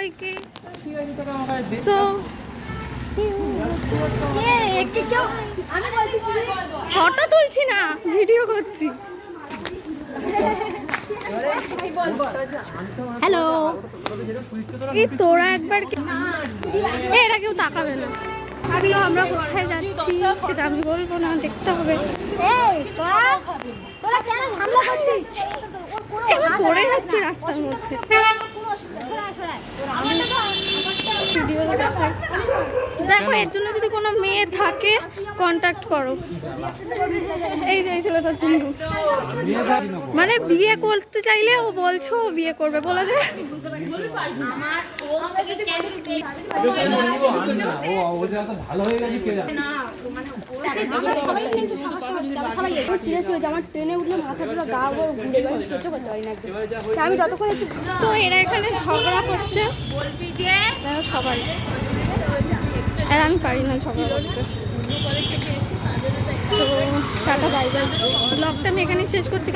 সবাইকে। So photo তুলছি না, ভিডিও করছি। হ্যালো, এই তোরা একবার এরা কেউ তাকাবে না। আমিও আমরা কোথায় যাচ্ছি সেটা আমি বলবো না, দেখতে হবে। পড়ে যাচ্ছি রাস্তার মধ্যে। দেখো, এর জন্য যদি কোনো মেয়ে থাকে কন্ট্যাক্ট করো। এই যে ছেলেটা চিনবো, মানে বিয়ে করতে চাইলে ও বলছো ও বিয়ে করবে, বলে দে। আমি যতক্ষণ তো এরা এখানে ঝগড়া করছে সবাই, আর আমি পারি না ঝগড়া করতে। তো টাটা বাই বাই, ব্লগটা আমি এখানে শেষ করছি।